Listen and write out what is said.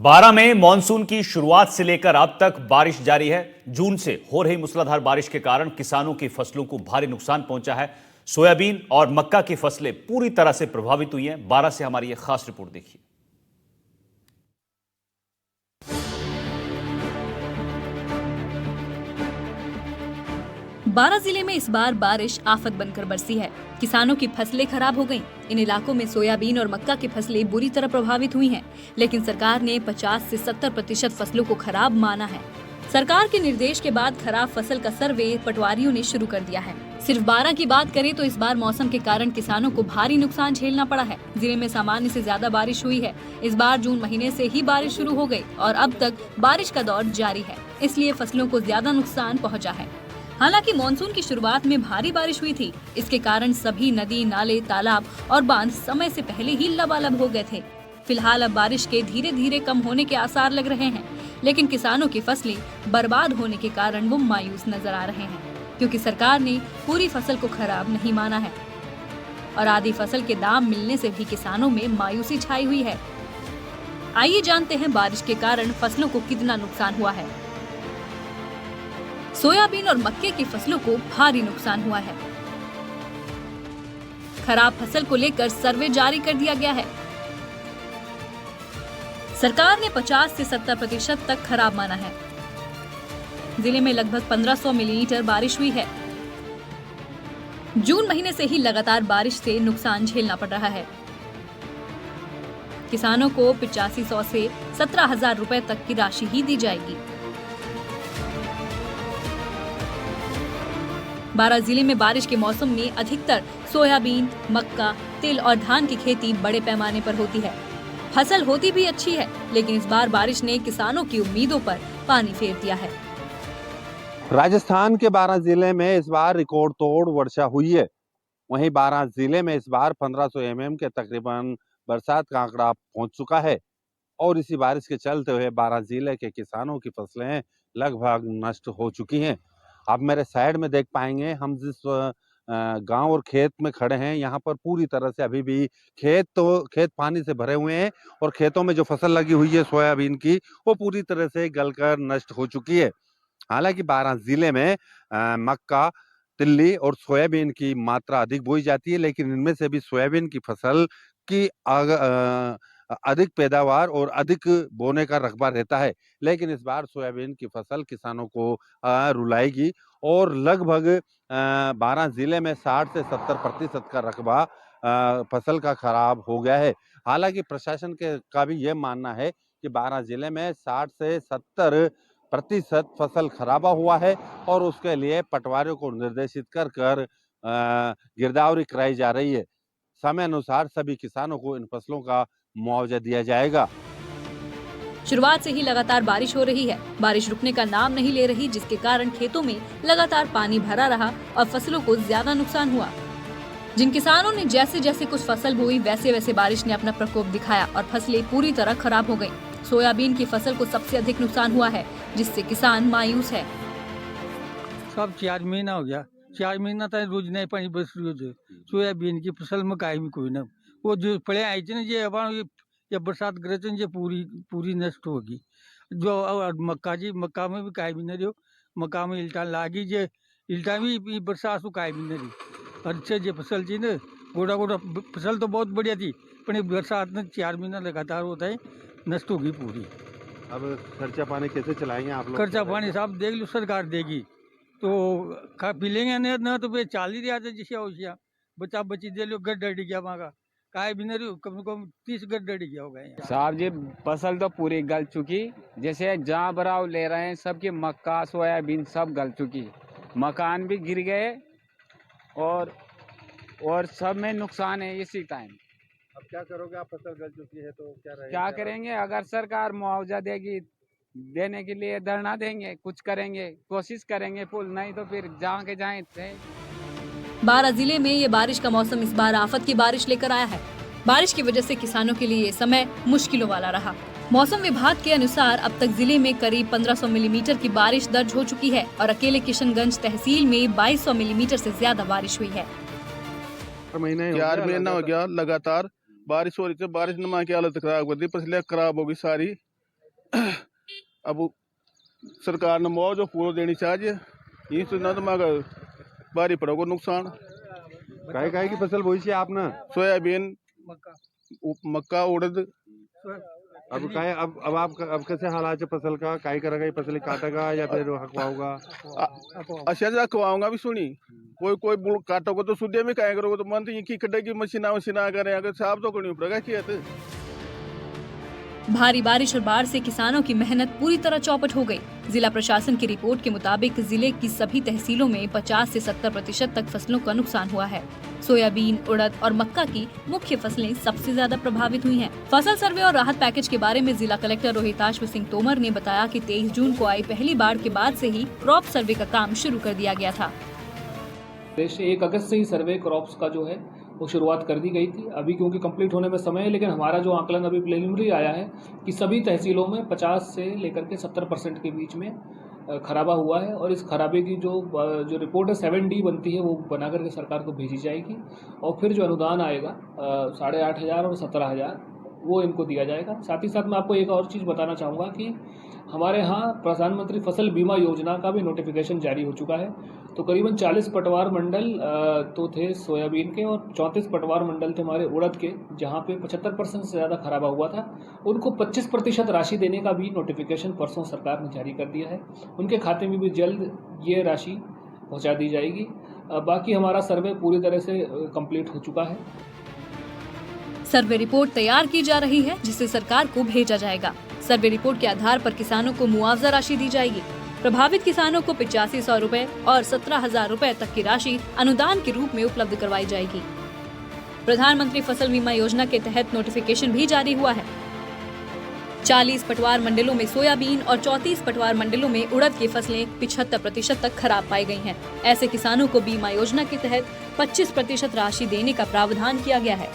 12 में मानसून की शुरुआत से लेकर अब तक बारिश जारी है। जून से हो रही मूसलाधार बारिश के कारण किसानों की फसलों को भारी नुकसान पहुंचा है। सोयाबीन और मक्का की फसलें पूरी तरह से प्रभावित हुई हैं। 12 से हमारी यह खास रिपोर्ट देखिए। बारां जिले में इस बार बारिश आफत बनकर बरसी है। किसानों की फसलें खराब हो गईं। इन इलाकों में सोयाबीन और मक्का की फसलें बुरी तरह प्रभावित हुई हैं, लेकिन सरकार ने 50 से 70% फसलों को खराब माना है। सरकार के निर्देश के बाद खराब फसल का सर्वे पटवारियों ने शुरू कर दिया है। सिर्फ बारां की बात करें तो इस बार मौसम के कारण किसानों को भारी नुकसान झेलना पड़ा है। जिले में सामान्य से ज्यादा बारिश हुई है। इस बार जून महीने से ही बारिश शुरू हो गई और अब तक बारिश का दौर जारी है, इसलिए फसलों को ज्यादा नुकसान पहुँचा है। हालांकि मानसून की शुरुआत में भारी बारिश हुई थी। इसके कारण सभी नदी, नाले, तालाब और बांध समय से पहले ही लबालब हो गए थे। फिलहाल अब बारिश के धीरे धीरे कम होने के आसार लग रहे हैं, लेकिन किसानों की फसलें बर्बाद होने के कारण वो मायूस नजर आ रहे हैं, क्योंकि सरकार ने पूरी फसल को खराब नहीं माना है और आधी फसल के दाम मिलने से भी किसानों में मायूसी छाई हुई है। आइए जानते हैं बारिश के कारण फसलों को कितना नुकसान हुआ है। सोयाबीन और मक्के की फसलों को भारी नुकसान हुआ है। खराब फसल को लेकर सर्वे जारी कर दिया गया है। सरकार ने 50 से 70% तक खराब माना है। जिले में लगभग 1500 मिलीमीटर बारिश हुई है। जून महीने से ही लगातार बारिश से नुकसान झेलना पड़ रहा है। किसानों को 8500 से 17,000 रुपए तक की राशि ही दी जाएगी। बारां जिले में बारिश के मौसम में अधिकतर सोयाबीन, मक्का, तिल और धान की खेती बड़े पैमाने पर होती है। फसल होती भी अच्छी है, लेकिन इस बार बारिश ने किसानों की उम्मीदों पर पानी फेर दिया है। राजस्थान के बारां जिले में इस बार रिकॉर्ड तोड़ वर्षा हुई है। वहीं बारां जिले में इस बार 1500 mm के तकरीबन बरसात का आंकड़ा पहुंच चुका है और इसी बारिश के चलते हुए बारां जिले के किसानों की फसलें लगभग नष्ट हो चुकी हैं। आप मेरे साइड में देख पाएंगे, हम जिस गांव और खेत में खड़े हैं, यहाँ पर पूरी तरह से अभी भी खेत पानी से भरे हुए हैं और खेतों में जो फसल लगी हुई है सोयाबीन की, वो पूरी तरह से गलकर नष्ट हो चुकी है। हालांकि बारां जिले में मक्का, तिल्ली और सोयाबीन की मात्रा अधिक बोई जाती है, लेकिन इनमें से भी सोयाबीन की फसल की अधिक पैदावार और अधिक बोने का रकबा रहता है। लेकिन इस बार सोयाबीन की फसल किसानों को रुलाएगी और लगभग बारां जिले में 60 से 70% का रकबा फसल का खराब हो गया है। हालांकि प्रशासन का भी ये मानना है कि बारां जिले में 60 से 70% फसल खराबा हुआ है और उसके लिए पटवारियों को निर्देशित कर गिरदावरी कराई जा रही है। समय अनुसार सभी किसानों को इन फसलों का मुआवजा दिया जाएगा। शुरुआत से ही लगातार बारिश हो रही है। बारिश रुकने का नाम नहीं ले रही, जिसके कारण खेतों में लगातार पानी भरा रहा और फसलों को ज्यादा नुकसान हुआ। जिन किसानों ने जैसे जैसे कुछ फसल बोई, वैसे वैसे बारिश ने अपना प्रकोप दिखाया और फसलें पूरी तरह खराब हो गयी। सोयाबीन की फसल को सबसे अधिक नुकसान हुआ है, जिससे किसान मायूस है। सब 4 महीना हो गया, 4 महीना तक रोज नहीं पानी बरस रही। सोयाबीन की फसल में काई भी कोई ना, वो जो पड़े आई थी ना, ये बरसात करे थे, ये पूरी नष्ट होगी। जो मक्का में भी काई भी नहीं रही, मक्का में इल्टा लागी, जे इल्टा भी बरसात को काई भी नहीं रही। अच्छे जो फसल थी ना, गोड़ा फसल तो बहुत बढ़िया थी, पर बरसात में 4 महीना लगातार होता है, नष्ट होगी पूरी। अब खर्चा पानी कैसे चलाएंगे आप लोग? खर्चा पानी साहब देख लो, सरकार देगी तो खा पी लेंगे, न तो फिर 40 रिया जिसे बच्चा बच्ची दे लो, गड्ढा डिग गया वहाँ का, काय भी नहीं, कम से कम 30 गड्ढा डिग गया होगा साहब जी। फसल तो पूरी गल चुकी, जैसे जहाँ बराव ले रहे हैं सबकी मक्का, सोयाबीन सब गल चुकी, मकान भी गिर गए और सब में नुकसान है इसी टाइम। अब क्या करोगे आप? फसल गल चुकी है तो क्या करेंगे? अगर सरकार मुआवजा देगी, देने के लिए धरना देंगे, कुछ करेंगे, कोशिश करेंगे फुल, नहीं तो फिर जहाँ के जाएं थे। बारां जिले में ये बारिश का मौसम इस बार आफत की बारिश लेकर आया है। बारिश की वजह से किसानों के लिए ये समय मुश्किलों वाला रहा। मौसम विभाग के अनुसार अब तक जिले में करीब 1500 मिलीमीटर की बारिश दर्ज हो चुकी है और अकेले किशनगंज तहसील में 2200 मिलीमीटर से ज्यादा बारिश हुई है। 4 महीना हो गया लगातार बारिश हो रही थी। बारिश ने माँ की हालत खराब कर दी, फसलें खराब होगी सारी। अब सरकार ने मुआवजा पूरा देनी चाहिए। इस न तो मगर भारी पड़ोगे नुकसान। काय की फसल बोई छे आपने? सोयाबीन, मक्का, उड़द। अब काय अब आप अब कैसे हालात है फसल का? काय करेगा? ये फसल काटेगा या फिर हकवाऊगा? अच्छा जा खवाऊंगा भी सुनी। कोई बुल काटोगे तो सुधे में काय करोगे? तो मन तो की कटेगी मशीना करें अगर साफ तो करनी पड़ेगा खेत। भारी बारिश और बाढ़ से किसानों की मेहनत पूरी तरह चौपट हो गई। जिला प्रशासन की रिपोर्ट के मुताबिक जिले की सभी तहसीलों में 50 से 70% तक फसलों का नुकसान हुआ है। सोयाबीन, उड़द और मक्का की मुख्य फसलें सबसे ज्यादा प्रभावित हुई हैं। फसल सर्वे और राहत पैकेज के बारे में जिला कलेक्टर रोहिताश सिंह तोमर ने बताया कि 23 जून को आई पहली बाढ़ के बाद से ही क्रॉप सर्वे का काम शुरू कर दिया गया था। 1 अगस्त से ही सर्वे क्रॉप्स का जो है वो शुरुआत कर दी गई थी। अभी क्योंकि कंप्लीट होने में समय है, लेकिन हमारा जो आकलन अभी प्रिलिमिनरी आया है कि सभी तहसीलों में 50 से लेकर के 70% के बीच में खराबा हुआ है। और इस खराबे की जो रिपोर्ट है 7D बनती है वो बना करके सरकार को भेजी जाएगी और फिर जो अनुदान आएगा 8,500 और 17,000 वो इनको दिया जाएगा। साथ ही साथ मैं आपको एक और चीज़ बताना चाहूँगा कि हमारे यहाँ प्रधानमंत्री फसल बीमा योजना का भी नोटिफिकेशन जारी हो चुका है। तो करीबन 40 पटवार मंडल तो थे सोयाबीन के और 34 पटवार मंडल थे हमारे उड़द के, जहाँ पे 75% से ज़्यादा खराबा हुआ था। उनको 25% राशि देने का भी नोटिफिकेशन परसों सरकार ने जारी कर दिया है। उनके खाते में भी जल्द ये राशि पहुँचा दी जाएगी। बाकी हमारा सर्वे पूरी तरह से कंप्लीट हो चुका है। सर्वे रिपोर्ट तैयार की जा रही है जिसे सरकार को भेजा जाएगा। सर्वे रिपोर्ट के आधार पर किसानों को मुआवजा राशि दी जाएगी। प्रभावित किसानों को 8500 रुपए और 17,000 रुपए तक की राशि अनुदान के रूप में उपलब्ध करवाई जाएगी। प्रधानमंत्री फसल बीमा योजना के तहत नोटिफिकेशन भी जारी हुआ है। 40 पटवार मंडलों में सोयाबीन और 34 पटवार मंडलों में उड़द की फसलें 75% तक खराब पाई गई हैं। ऐसे किसानों को बीमा योजना के तहत 25% राशि देने का प्रावधान किया गया है।